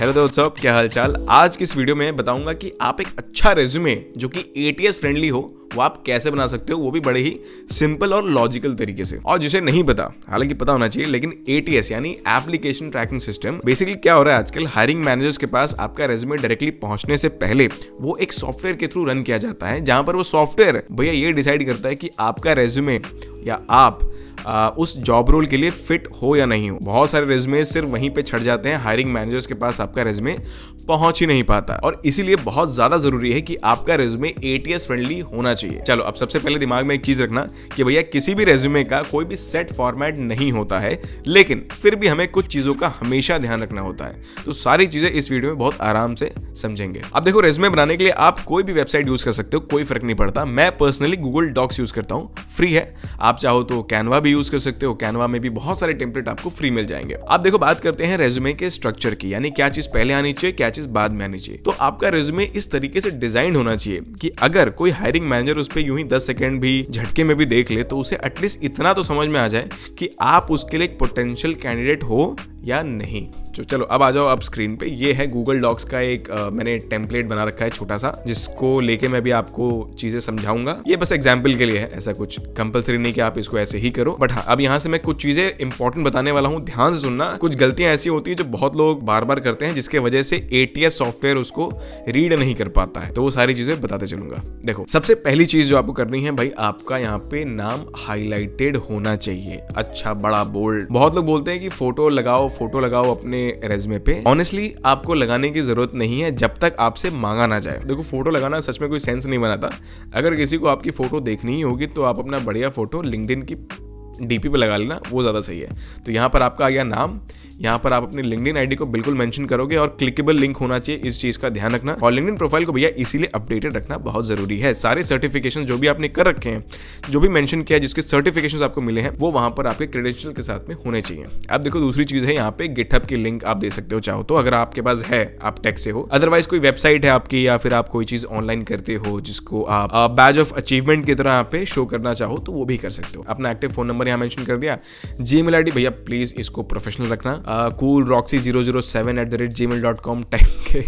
Hello दोस्तों, क्या हाल चाल। आज की इस वीडियो में बताऊंगा कि आप एक अच्छा रेज्यूमे जो कि एटीएस फ्रेंडली हो वो आप कैसे बना सकते हो, वो भी बड़े ही सिंपल और लॉजिकल तरीके से। और जिसे नहीं पता, हालांकि पता होना चाहिए, लेकिन एटीएस यानी एप्लीकेशन ट्रैकिंग सिस्टम, बेसिकली क्या हो रहा है आजकल, हायरिंग मैनेजर्स के पास आपका रेज्यूमे डायरेक्टली पहुंचने से पहले वो एक सॉफ्टवेयर के थ्रू रन किया जाता है, जहां पर वो सॉफ्टवेयर भैया ये डिसाइड करता है कि आपका रेज्यूमे या आप उस जॉब रोल के लिए फिट हो या नहीं हो। बहुत सारे रेज्यूमे सिर्फ वहीं पे छट जाते हैं, हायरिंग मैनेजर्स के पास आपका रेज्यूमे पहुंच ही नहीं पाता, और इसीलिए बहुत ज्यादा जरूरी है कि आपका रेज्यूमे एटीएस फ्रेंडली होना चाहिए। चलो, अब सबसे पहले दिमाग में एक चीज रखना कि भैया किसी भी रेज्यूमे का कोई भी सेट फॉर्मेट नहीं होता है, लेकिन फिर भी हमें कुछ चीजों का हमेशा ध्यान रखना होता है। तो सारी चीजें इस वीडियो में बहुत आराम से समझेंगे। अब देखो, रेज्यूमे बनाने के लिए आप कोई भी वेबसाइट यूज कर सकते हो, कोई फर्क नहीं पड़ता। मैं पर्सनली गूगल डॉक्स यूज करता हूँ, फ्री है। आप चाहो तो कैनवा भी यूज कर सकते हो, कैनवा में भी बहुत सारे टेम्पलेट आपको फ्री मिल जाएंगे। अब देखो, बात करते हैं रेज्यूमे के स्ट्रक्चर की, यानी क्या चीज पहले आनी चाहिए, क्या चीज बाद में आनी चाहिए। तो आपका रेज्यूमे इस तरीके से डिजाइन होना चाहिए कि अगर कोई हायरिंग मैनेजर उस पे यूं ही 10 सेकंड भी झटके में भी देख ले तो उसे एटलीस्ट इतना तो समझ में आ जाए कि आप उसके लिए एक पोटेंशियल कैंडिडेट हो या नहीं। तो चलो, अब आ जाओ आप स्क्रीन पे। ये है गूगल डॉक्स का एक मैंने टेम्पलेट बना रखा है छोटा सा, जिसको लेके मैं भी आपको चीजें समझाऊंगा। ये बस एग्जांपल के लिए है, ऐसा कुछ कंपलसरी नहीं कि आप इसको ऐसे ही करो। बट हाँ, अब यहाँ से मैं कुछ चीजें इंपॉर्टेंट बताने वाला हूँ, ध्यान से सुनना। कुछ गलतियां ऐसी होती है जो बहुत लोग बार बार करते हैं, जिसके वजह से एटीएस सॉफ्टवेयर उसको रीड नहीं कर पाता है। तो वो सारी चीजें बताते चलूंगा। देखो, सबसे पहली चीज जो आपको करनी है भाई, आपका यहाँ पे नाम हाईलाइटेड होना चाहिए, अच्छा बड़ा बोल्ड। बहुत लोग बोलते हैं कि फोटो लगाओ अपने रेज्यूमे पे। ऑनेस्टली आपको लगाने की जरूरत नहीं है जब तक आपसे मांगा ना जाए। देखो, फोटो लगाना सच में कोई सेंस नहीं बनाता। अगर किसी को आपकी फोटो देखनी ही होगी तो आप अपना बढ़िया फोटो लिंक्डइन की डीपी पे लगा लेना, वो ज्यादा सही है। तो यहाँ पर आपका आ गया नाम, यहाँ पर आप अपनी लिंक्डइन आईडी को बिल्कुल मेंशन करोगे और क्लिकेबल लिंक होना चाहिए, इस चीज का ध्यान रखना। और लिंक्डइन प्रोफाइल को भैया इसीलिए अपडेटेड रखना बहुत जरूरी है। सारे सर्टिफिकेशन जो भी आपने कर रखे हैं, जो भी मेंशन किया, जिसके सर्टिफिकेशन आपको मिले हैं, वो वहां पर आपके क्रेडेंशियल के साथ में होने चाहिए। अब देखो, दूसरी चीज है यहाँ पे गिटहब की लिंक आप दे सकते हो चाहो तो, अगर आपके पास है, आप टेक से हो। अदरवाइज कोई वेबसाइट है आपकी, या फिर आप कोई चीज ऑनलाइन करते हो जिसको आप बैज ऑफ अचीवमेंट की तरह यहाँ पे शो करना चाहो तो वो भी कर सकते हो। अपना एक्टिव फोन नंबर यहाँ मेंशन कर दिया। जीमेल आईडी भैया प्लीज इसको प्रोफेशनल रखना, coolroxy007@gmail.com टाइप के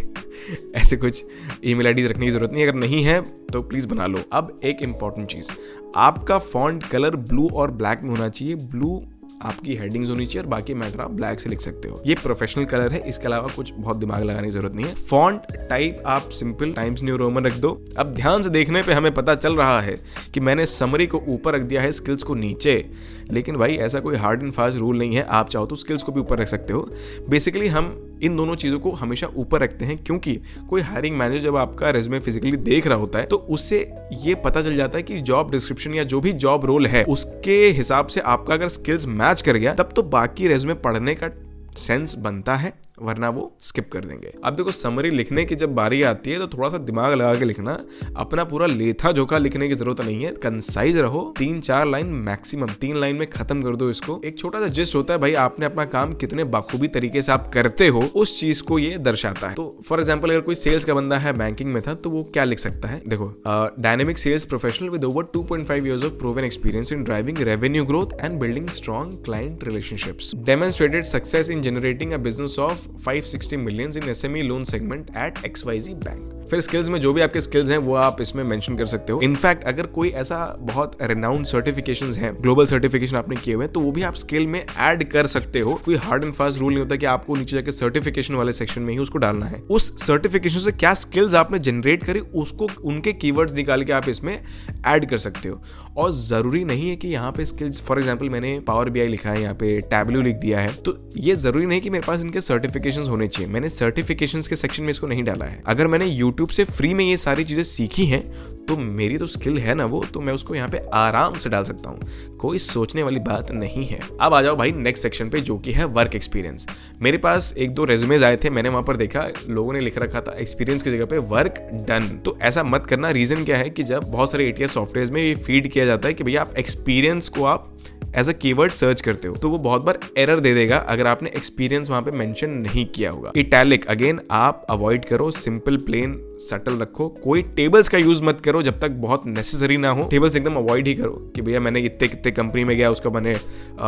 ऐसे कुछ ईमेल आईडी रखने की जरूरत नहीं। अगर नहीं है तो प्लीज बना लो। अब एक इंपॉर्टेंट चीज, आपका फॉन्ट कलर ब्लू और ब्लैक में होना चाहिए। ब्लू आपकी हेडिंग्स होनी चाहिए और बाकी मैटर आप ब्लैक से लिख सकते हो। ये प्रोफेशनल कलर है, इसके अलावा कुछ बहुत दिमाग लगाने की जरूरत नहीं है। फॉन्ट टाइप आप सिंपल टाइम्स न्यू रोमन रख दो। अब ध्यान से देखने पे हमें पता चल रहा है कि मैंने समरी को ऊपर रख दिया है, स्किल्स को नीचे, लेकिन भाई ऐसा कोई हार्ड एंड फास्ट रूल नहीं है। आप चाहो तो स्किल्स को भी ऊपर रख सकते हो। बेसिकली हम इन दोनों चीजों को हमेशा ऊपर रखते हैं, क्योंकि कोई हायरिंग मैनेजर जब आपका रेज्यूमे फिजिकली देख रहा होता है तो उससे ये पता चल जाता है कि जॉब डिस्क्रिप्शन या जो भी जॉब रोल है उसके हिसाब से आपका अगर स्किल्स मैच कर गया, तब तो बाकी रेज्यूमे पढ़ने का सेंस बनता है, वरना वो स्किप कर देंगे। अब देखो, समरी लिखने की जब बारी आती है तो थोड़ा सा दिमाग लगा के लिखना। अपना पूरा लेथा जोखा लिखने की जरूरत नहीं है, कंसाइज रहो। 3-4 लाइन मैक्सिमम, 3 लाइन में खत्म कर दो इसको। एक छोटा सा जिस्ट होता है भाई, आपने अपना काम कितने बाखूबी तरीके से आप करते हो, उस चीज को ये दर्शाता है। तो फॉर एग्जाम्पल, अगर कोई सेल्स का बंदा है, बैंकिंग में था, तो वो क्या लिख सकता है? देखो, dynamic sales professional with over 2.5 years of proven experience in driving revenue growth and building strong client relationships, demonstrated success in generating a business of 560 millions in SME loan segment at XYZ bank. फिर skills में जो भी आपके skills हैं वो आप इसमें mention कर सकते हो। इनफैक्ट अगर कोई ऐसा बहुत रिनाउंड सर्टिफिकेशंस हैं, ग्लोबल सर्टिफिकेशन आपने किए हुए हैं, तो वो भी आप स्किल में ऐड कर सकते हो। कोई हार्ड एंड फास्ट रूल नहीं होता कि आपको नीचे जाके सर्टिफिकेशन वाले सेक्शन में ही उसको डालना है। उस सर्टिफिकेशन से क्या स्किल्स आपने जनरेट करी, उसको उनके कीवर्ड्स निकाल के आप इसमें ऐड कर सकते हो। और जरूरी नहीं है कि यहाँ पे स्किल्स, फॉर एग्जाम्पल मैंने पावर BI लिखा है, यहाँ पे टैबलू लिख दिया है, तो ये जरूरी नहीं कि मेरे पास इनके सर्टिफिकेशंस होने चाहिए। मैंने सर्टिफिकेशंस के सेक्शन में इसको नहीं डाला है। अगर मैंने यूट्यूब से फ्री में ये सारी चीजें सीखी हैं तो मेरी तो स्किल है ना वो, तो मैं उसको यहाँ पे आराम से डाल सकता हूँ, कोई सोचने वाली बात नहीं है। अब आ जाओ भाई नेक्स्ट सेक्शन पे, जो कि है वर्क एक्सपीरियंस। मेरे पास 1-2 रेज्यूमेज आए थे, मैंने वहां पर देखा लोगों ने लिख रखा था एक्सपीरियंस की जगह पे वर्क डन। तो ऐसा मत करना। रीजन क्या है कि जब बहुत सारे एटीएस सॉफ्टवेयर में ये फीड किया जाता है कि भैया आप एक्सपीरियंस को आप एज अ कीवर्ड सर्च करते हो तो वो बहुत बार एरर दे देगा अगर आपने एक्सपीरियंस वहां पे मेंशन नहीं किया होगा। इटैलिक अगेन आप अवॉइड करो, सिंपल प्लेन सटल रखो, कोई टेबल्स का यूज मत करो जब तक बहुत नेसेसरी ना हो। टेबल्स एकदम अवॉइड ही करो कि भैया मैंने कितने कितने कंपनी में गया, उसका मैंने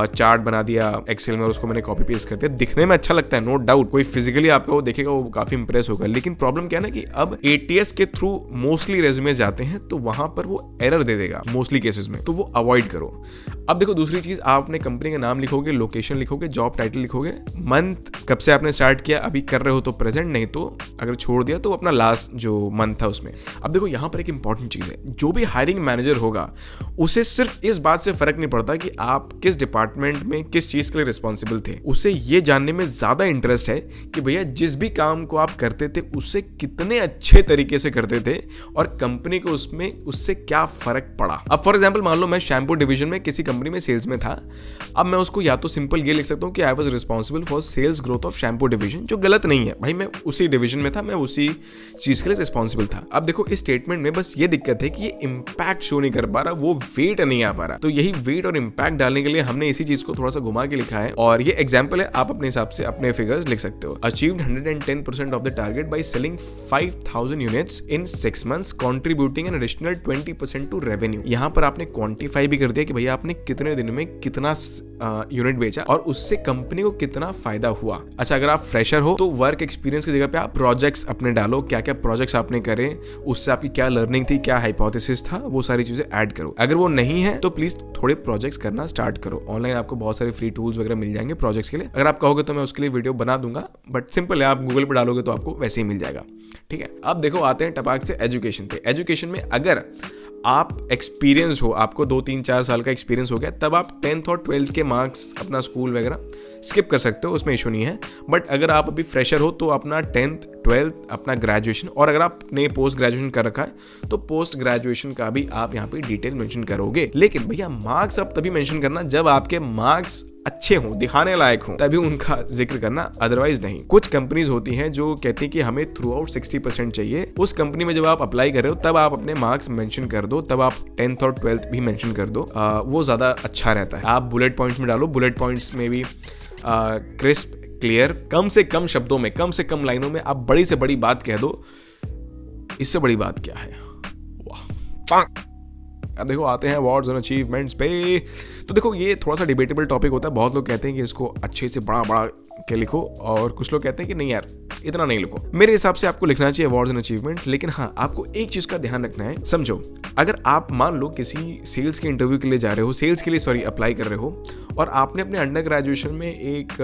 चार्ट बना दिया एक्सेल में और उसको मैंने कॉपी पेस्ट कर दिया। दिखने में अच्छा लगता है, नो डाउट, कोई फिजिकली आपका वो देखेगा वो काफी इंप्रेस होगा, लेकिन प्रॉब्लम क्या है ना कि अब ATS के थ्रू मोस्टली रेज्यूमे जाते हैं तो वहां पर वो एरर दे देगा मोस्टली केसेस में, तो वो अवॉइड करो। अब देखो दूसरी चीज, आप अपने कंपनी का नाम लिखोगे, लोकेशन लिखोगे, जॉब टाइटल लिखोगे, मंथ कब से आपने स्टार्ट किया, अभी कर रहे हो तो प्रेजेंट, नहीं तो अगर छोड़ दिया तो अपना लास्ट जो मंथ था उसमें। अब देखो यहाँ पर एक इंपॉर्टेंट चीज है, जो भी हायरिंग मैनेजर होगा उसे सिर्फ इस बात से फर्क नहीं पड़ता कि आप किस डिपार्टमेंट में किस चीज के लिए रिस्पॉन्सिबल थे, उसे ये जानने में ज्यादा इंटरेस्ट है कि भैया जिस भी काम को आप करते थे उससे कितने अच्छे तरीके से करते थे और कंपनी को उसमें उससे क्या फर्क पड़ा। अब फॉर एग्जाम्पल मान लो मैं शैम्पू डिवीजन में किसी कंपनी में सेल्स में था, अब मैं उसको या तो सिंपल ये लिख सकता हूँ कि I was responsible for sales growth of shampoo division, जो गलत नहीं है भाई, मैं उसी डिवीजन में था, मैं उसी चीज के लिए रिस्पॉन्सिबल था। अब देखो इस स्टेटमेंट में बस ये दिक्कत है कि ये इंपैक्ट शो नहीं कर पा रहा, वो वेट नहीं आ पा रहा, तो यही वेट और इंपैक्ट डालने के लिए हमने इसी चीज को थोड़ा सा घुमा के लिखा है और ये एग्जांपल है, आप अपने हिसाब से अपने फिगर्स लिख सकते हो। Achieved 110% of the target by selling 5000 units in 6 months, contributing an additional 20% to revenue. यहाँ पर आपने क्वांटिफाई भी कर दिया कि भैया आपने कितने दिन में कितना यूनिट बेचा और उससे कंपनी को कितना फायदा हुआ। अच्छा, अगर आप फ्रेशर हो तो वर्क एक्सपीरियंस की जगह पे आप प्रोजेक्ट्स अपने डालो, क्या क्या प्रोजेक्ट्स आपने करे, उससे आपकी क्या लर्निंग थी, क्या हाइपोथेसिस था, वो सारी चीजें ऐड करो। अगर वो नहीं है तो प्लीज थोड़े प्रोजेक्ट्स करना स्टार्ट करो। ऑनलाइन आपको बहुत सारे फ्री टूल्स वगैरह मिल जाएंगे प्रोजेक्ट्स के लिए, अगर आप कहोगे तो मैं उसके लिए वीडियो बना दूंगा, बट सिंपल है, आप गूगल पे डालोगे तो आपको वैसे ही मिल जाएगा। ठीक है, अब देखो आते हैं टपाक से एजुकेशन पे। एजुकेशन में अगर आप एक्सपीरियंस हो, आपको 2-3-4 साल का एक्सपीरियंस हो गया, तब आप 10th और 12th के मार्क्स अपना स्कूल वगैरह स्किप कर सकते हो, उसमें इशू नहीं है। बट अगर आप अभी फ्रेशर हो तो अपना 10th 12th अपना ग्रेजुएशन, और अगर आपने पोस्ट ग्रेजुएशन कर रखा है तो पोस्ट ग्रेजुएशन का भी आप यहाँ पे डिटेल मेंशन करोगे। लेकिन भैया मार्क्स आप तभी मेंशन करना जब आपके मार्क्स अच्छे हों, दिखाने लायक हों, तभी उनका जिक्र करना, अदरवाइज नहीं। कुछ कंपनीज होती हैं जो कहती हैं कि हमें थ्रू आउट 60% चाहिए, उस कंपनी में जब आप अप्लाई कर रहे हो तब आप अपने मार्क्स मेंशन कर दो, तब आप 10th और 12th भी मेंशन कर दो, वो ज्यादा अच्छा रहता है। आप बुलेट पॉइंट्स में डालो, बुलेट पॉइंट्स में भी क्रिस्प क्लियर, कम से कम शब्दों में, कम से कम लाइनों में आप बड़ी से बड़ी बात कह दो। इससे बड़ी बात क्या है? वाह। अब देखो आते हैं अवार्ड्स और अचीवमेंट्स पे। तो देखो ये थोड़ा सा डिबेटेबल टॉपिक होता है, बहुत लोग कहते हैं कि इसको अच्छे से बड़ा बड़ा के लिखो और कुछ लोग कहते हैं कि नहीं यार इतना नहीं लिखो। मेरे हिसाब से आपको लिखना चाहिए अवार्ड्स एंड अचीवमेंट्स, लेकिन हाँ आपको एक चीज का ध्यान रखना है। समझो, अगर आप मान लो किसी सेल्स के इंटरव्यू के लिए जा रहे हो, सेल्स के लिए अप्लाई कर रहे हो, और आपने अपने अंडर ग्रेजुएशन में एक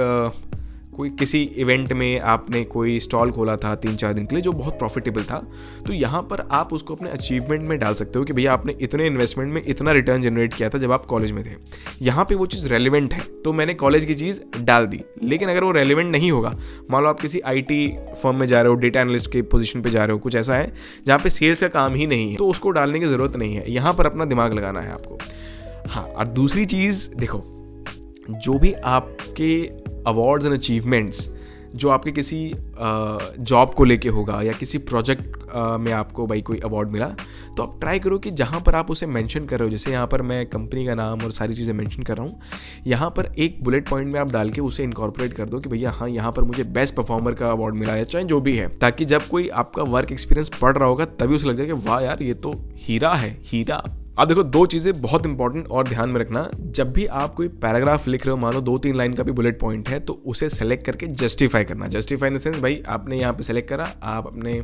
कोई किसी इवेंट में आपने कोई स्टॉल खोला था 3-4 दिन के लिए जो बहुत प्रॉफिटेबल था, तो यहाँ पर आप उसको अपने अचीवमेंट में डाल सकते हो कि भैया आपने इतने इन्वेस्टमेंट में इतना रिटर्न जनरेट किया था जब आप कॉलेज में थे। यहाँ पे वो चीज़ रेलिवेंट है तो मैंने कॉलेज की चीज़ डाल दी। लेकिन अगर वो रेलिवेंट नहीं होगा, मान लो आप किसी IT फर्म में जा रहे हो, डेटा एनालिस्ट के पोजीशन पे जा रहे हो, कुछ ऐसा है जहाँ पे सेल्स का काम ही नहीं है, तो उसको डालने की ज़रूरत नहीं है। यहाँ पर अपना दिमाग लगाना है आपको। हाँ, और दूसरी चीज़ देखो, जो भी आपके अवार्ड्स एंड अचीवमेंट्स जो आपके किसी जॉब को लेके होगा या किसी प्रोजेक्ट में आपको भाई कोई अवार्ड मिला, तो आप ट्राई करो कि जहाँ पर आप उसे मेंशन कर रहे हो, जैसे यहाँ पर मैं कंपनी का नाम और सारी चीज़ें मेंशन कर रहा हूँ, यहाँ पर एक बुलेट पॉइंट में आप डाल के उसे इनकॉर्पोरेट कर दो कि भैया हाँ यहाँ पर मुझे बेस्ट परफॉर्मर का अवार्ड मिला है, चाहे जो भी है, ताकि जब कोई आपका वर्क एक्सपीरियंस पढ़ रहा होगा तभी उसे लग जाए कि वाह यार ये तो हीरा है, हीरा। अब देखो दो चीजें बहुत इंपॉर्टेंट और ध्यान में रखना, जब भी आप कोई पैराग्राफ लिख रहे हो, मान लो 2-3 लाइन का भी बुलेट पॉइंट है, तो उसे सेलेक्ट करके जस्टिफाई करना। जस्टिफाई इन द सेंस, भाई आपने यहाँ पे सेलेक्ट करा, आप अपने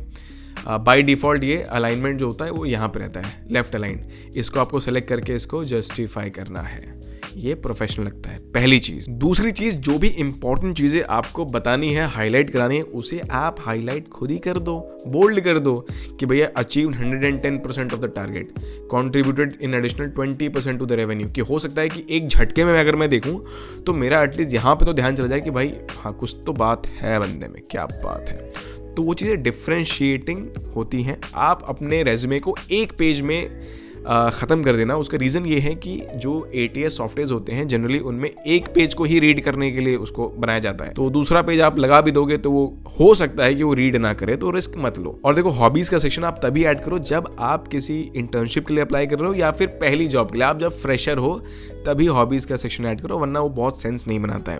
बाय डिफॉल्ट ये अलाइनमेंट जो होता है वो यहाँ पे रहता है लेफ्ट अलाइन, इसको आपको सेलेक्ट करके इसको जस्टिफाई करना है। ये प्रोफेशनल लगता है, पहली चीज। दूसरी चीज, जो भी इंपॉर्टेंट चीजें आपको बतानी है, हाईलाइट करानी है, उसे आप हाईलाइट खुद ही कर दो, बोल्ड कर दो कि भैया achieved 110% of the target, contributed in additional 20% to the revenue. कि हो सकता है कि एक झटके में अगर मैं देखूं तो मेरा एटलीस्ट यहाँ पे तो ध्यान चला जाए कि भाई हाँ कुछ तो बात है बंदे में, क्या बात है। तो वो चीज़ें डिफ्रेंशिएटिंग होती हैं। आप अपने रेज्यूमे को एक पेज में ख़त्म कर देना। उसका रीज़न ये है कि जो ATS सॉफ्टवेयर होते हैं जनरली उनमें एक पेज को ही रीड करने के लिए उसको बनाया जाता है, तो दूसरा पेज आप लगा भी दोगे तो वो हो सकता है कि वो रीड ना करे, तो रिस्क मत लो। और देखो, हॉबीज़ का सेक्शन आप तभी ऐड करो जब आप किसी इंटर्नशिप के लिए अप्लाई कर रहे हो या फिर पहली जॉब के लिए। आप जब फ्रेशर हो तभी हॉबीज़ का सेक्शन ऐड करो, वरना वो बहुत सेंस नहीं बनाता है।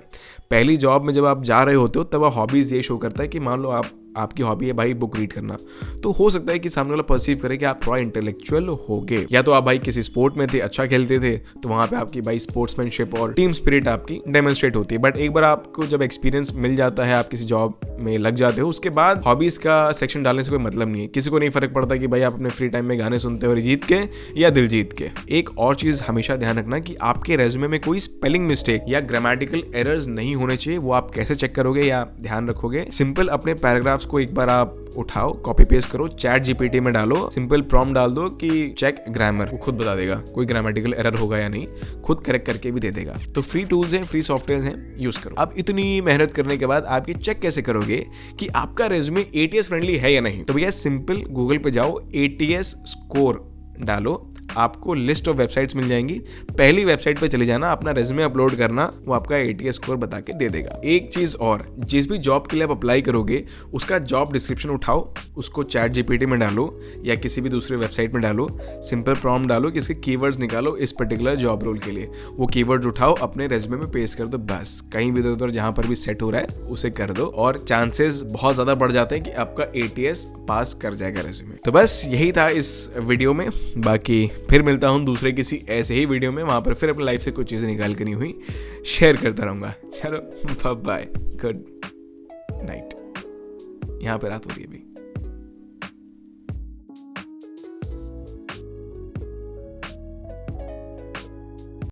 पहली जॉब में जब आप जा रहे होते हो तब हॉबीज़ ये शो करता है कि मान लो आपकी हॉबी है भाई बुक रीड करना, तो हो सकता है कि सामने वाला परसीव करे कि आप थोड़ा इंटेलेक्चुअल होगे, या तो आप भाई किसी स्पोर्ट में थे, अच्छा खेलते थे, तो वहां पे आपकी भाई स्पोर्ट्समैनशिप और टीम स्पिरिट आपकी डेमोन्स्ट्रेट होती है। बट एक बार आपको जब एक्सपीरियंस मिल जाता है, आप किसी जॉब में लग जाते हो, उसके बाद हॉबीज का सेक्शन डालने से कोई मतलब नहीं है। किसी को नहीं फर्क पड़ता कि भाई आप अपने फ्री टाइम में गाने सुनते हो अरिजीत के या दिलजीत के। एक और चीज हमेशा ध्यान रखना कि आपके रेज्यूमे में कोई स्पेलिंग मिस्टेक या ग्रामेटिकल एरर्स नहीं होने चाहिए। वो आप कैसे चेक करोगे या ध्यान रखोगे? सिंपल अपने पैराग्राफ्स को एक बार आप उठाओ, कॉपी पेस्ट करो, चैट जीपीटी में डालो, सिंपल प्रॉम्प्ट डाल दो कि चेक ग्रामर, वो खुद बता देगा कोई ग्रामेटिकल एरर होगा या नहीं, खुद करेक्ट करके भी दे देगा। तो फ्री टूल्स हैं, फ्री सॉफ्टवेयर हैं, यूज करो। अब इतनी मेहनत करने के बाद आप ये चेक कैसे करोगे कि आपका रेज्यूमे ATS फ्रेंडली है या नहीं? तो भैया सिंपल गूगल पे जाओ, ATS स्कोर डालो, आपको लिस्ट ऑफ वेबसाइट्स मिल जाएंगी। पहली वेबसाइट पे चले जाना, अपना रेज्यूमे अपलोड करना, वो आपका ATS स्कोर बता के दे देगा। एक चीज और, जिस भी जॉब के लिए आप अप्लाई करोगे उसका जॉब डिस्क्रिप्शन उठाओ, उसको चैट जीपीटी में डालो या किसी भी दूसरे वेबसाइट में डालो, सिंपल प्रॉम्प्ट डालो कि इसके कीवर्ड्स निकालो इस पर्टिकुलर जॉब रोल के लिए। वो कीवर्ड्स उठाओ, अपने रेज्यूमे में पेस्ट कर दो, बस कहीं भी इधर जहां पर भी सेट हो रहा है उसे कर दो, और चांसेस बहुत ज्यादा बढ़ जाते हैं कि आपका ATS पास कर जाएगा रेज्यूमे। तो बस यही था इस वीडियो में, बाकी फिर मिलता हूँ दूसरे किसी ऐसे ही वीडियो में, वहां पर फिर अपनी लाइफ से कुछ चीजें निकाल कर नहीं हुई शेयर करता रहूंगा। चलो बाय, गुड नाइट। यहाँ पे रात हो रही है अभी।